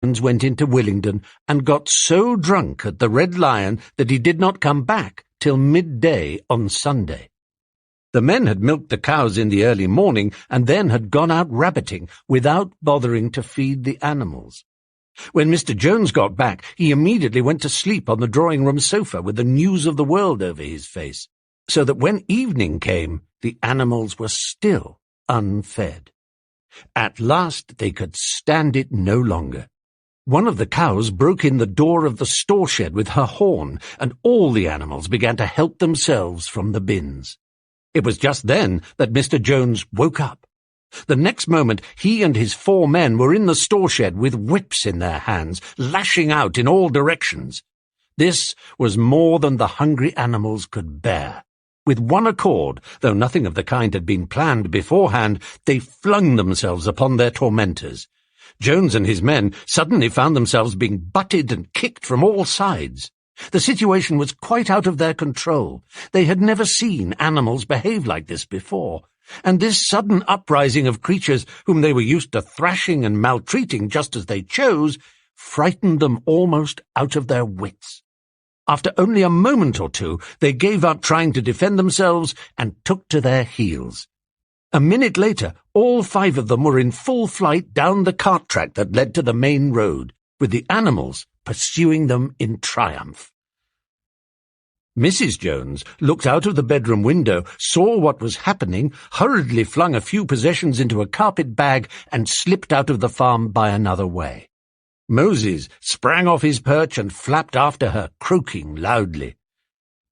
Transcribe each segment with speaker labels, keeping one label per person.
Speaker 1: Jones went into Willingdon and got so drunk at the Red Lion that he did not come back till midday on Sunday. The men had milked the cows in the early morning and then had gone out rabbiting without bothering to feed the animals. When Mr. Jones got back, he immediately went to sleep on the drawing-room sofa with the news of the world over his face, so that when evening came, the animals were still unfed. At last they could stand it no longer. One of the cows broke in the door of the store shed with her horn, and all the animals began to help themselves from the bins. It was just then that Mr. Jones woke up. The next moment he and his 4 men were in the store shed with whips in their hands, lashing out in all directions. This was more than the hungry animals could bear. With one accord, though nothing of the kind had been planned beforehand, they flung themselves upon their tormentors. Jones and his men suddenly found themselves being butted and kicked from all sides. The situation was quite out of their control. They had never seen animals behave like this before, and this sudden uprising of creatures whom they were used to thrashing and maltreating just as they chose frightened them almost out of their wits. After only a moment or two, they gave up trying to defend themselves and took to their heels. A minute later, all 5 of them were in full flight down the cart track that led to the main road, with the animals pursuing them in triumph. Mrs. Jones looked out of the bedroom window, saw what was happening, hurriedly flung a few possessions into a carpet bag, and slipped out of the farm by another way. Moses sprang off his perch and flapped after her, croaking loudly.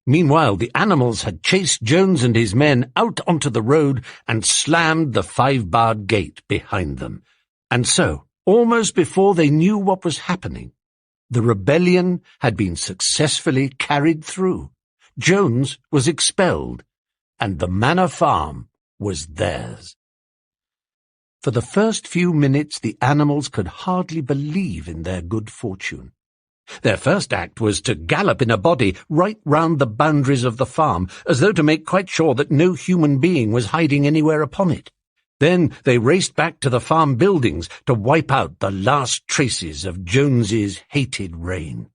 Speaker 1: Meanwhile, the animals had chased Jones and his men out onto the road and slammed the 5-barred gate behind them. And so, almost before they knew what was happening, the rebellion had been successfully carried through. Jones was expelled, and the manor farm was theirs. For the first few minutes the animals could hardly believe in their good fortune. Their first act was to gallop in a body right round the boundaries of the farm, as though to make quite sure that no human being was hiding anywhere upon it. Then they raced back to the farm buildings to wipe out the last traces of Jones's hated reign.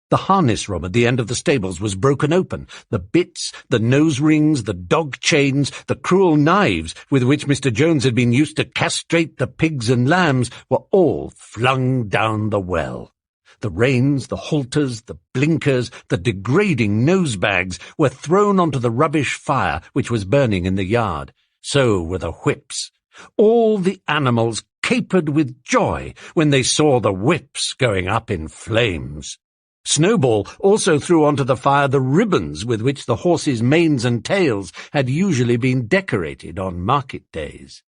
Speaker 1: The harness room at the end of the stables was broken open. The bits, the nose rings, the dog chains, the cruel knives with which Mr. Jones had been used to castrate the pigs and lambs were all flung down the well. The reins, the halters, the blinkers, the degrading nose-bags were thrown onto the rubbish fire which was burning in the yard. So were the whips. All the animals capered with joy when they saw the whips going up in flames. Snowball also threw onto the fire the ribbons with which the horses' manes and tails had usually been decorated on market days.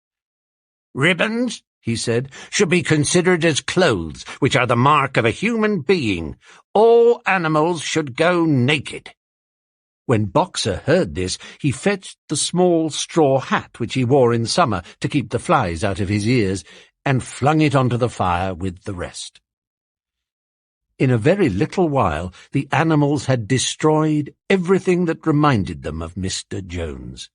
Speaker 1: "Ribbons," he said, "should be considered as clothes, which are the mark of a human being. All animals should go naked." When Boxer heard this, he fetched the small straw hat which he wore in summer to keep the flies out of his ears, and flung it onto the fire with the rest. In a very little while the animals had destroyed everything that reminded them of Mr. Jones.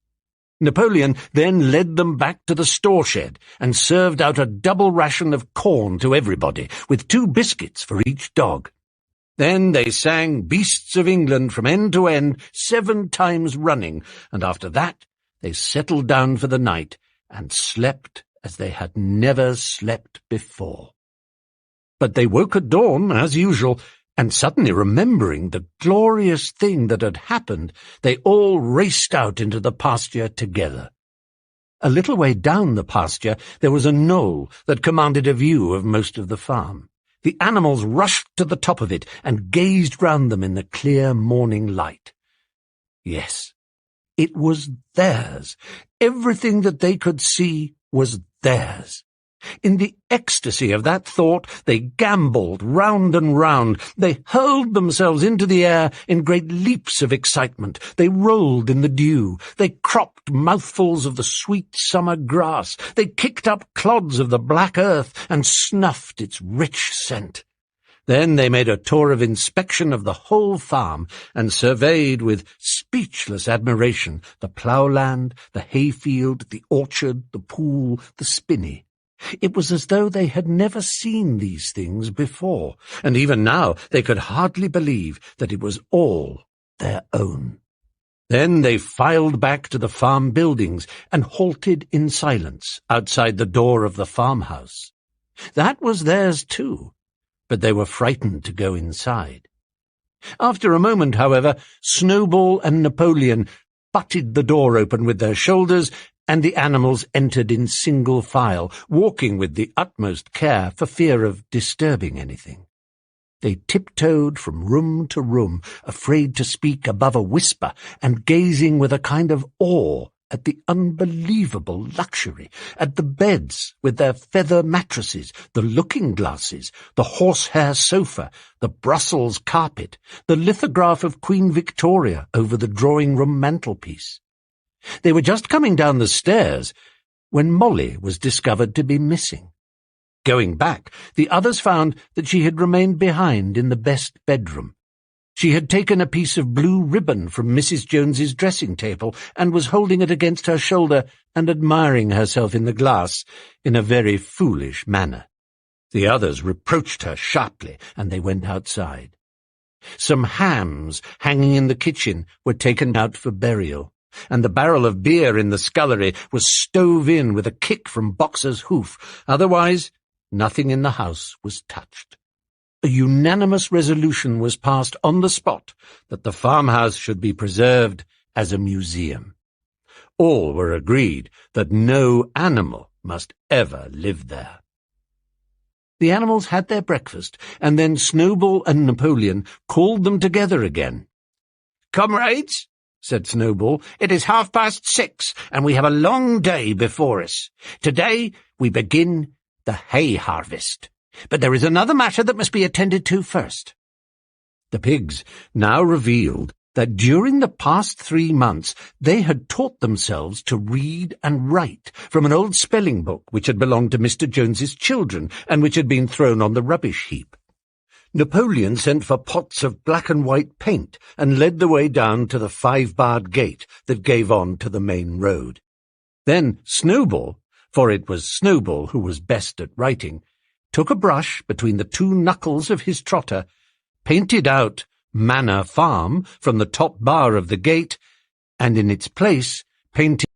Speaker 1: Napoleon then led them back to the store shed and served out a double ration of corn to everybody, with 2 biscuits for each dog. Then they sang Beasts of England from end to end 7 times running, and after that they settled down for the night and slept as they had never slept before. But they woke at dawn, as usual, and suddenly remembering the glorious thing that had happened, they all raced out into the pasture together. A little way down the pasture there was a knoll that commanded a view of most of the farm. The animals rushed to the top of it and gazed round them in the clear morning light. Yes, it was theirs. Everything that they could see was theirs. In the ecstasy of that thought, they gambolled round and round. They hurled themselves into the air in great leaps of excitement. They rolled in the dew. They cropped mouthfuls of the sweet summer grass. They kicked up clods of the black earth and snuffed its rich scent. Then they made a tour of inspection of the whole farm and surveyed with speechless admiration the ploughland, the hayfield, the orchard, the pool, the spinney. It was as though they had never seen these things before, and even now they could hardly believe that it was all their own. Then they filed back to the farm buildings and halted in silence outside the door of the farmhouse. That was theirs too, but they were frightened to go inside. After a moment, however, Snowball and Napoleon butted the door open with their shoulders, and the animals entered in single file, walking with the utmost care for fear of disturbing anything. They tiptoed from room to room, afraid to speak above a whisper, and gazing with a kind of awe at the unbelievable luxury, at the beds with their feather mattresses, the looking-glasses, the horsehair sofa, the Brussels carpet, the lithograph of Queen Victoria over the drawing-room mantelpiece. They were just coming down the stairs when Molly was discovered to be missing. Going back, the others found that she had remained behind in the best bedroom. She had taken a piece of blue ribbon from Mrs. Jones's dressing table and was holding it against her shoulder and admiring herself in the glass in a very foolish manner. The others reproached her sharply, and they went outside. Some hams hanging in the kitchen were taken out for burial, and the barrel of beer in the scullery was stove in with a kick from Boxer's hoof. Otherwise, nothing in the house was touched. A unanimous resolution was passed on the spot that the farmhouse should be preserved as a museum. All were agreed that no animal must ever live there. The animals had their breakfast, and then Snowball and Napoleon called them together again. "Comrades," said Snowball, "it is 6:30, and we have a long day before us. Today we begin the hay harvest. But there is another matter that must be attended to first." The pigs now revealed that during the past 3 months they had taught themselves to read and write from an old spelling book which had belonged to Mr. Jones's children and which had been thrown on the rubbish heap. Napoleon sent for pots of black and white paint and led the way down to the 5-barred gate that gave on to the main road. Then Snowball, for it was Snowball who was best at writing, took a brush between the 2 knuckles of his trotter, painted out Manor Farm from the top bar of the gate, and in its place painted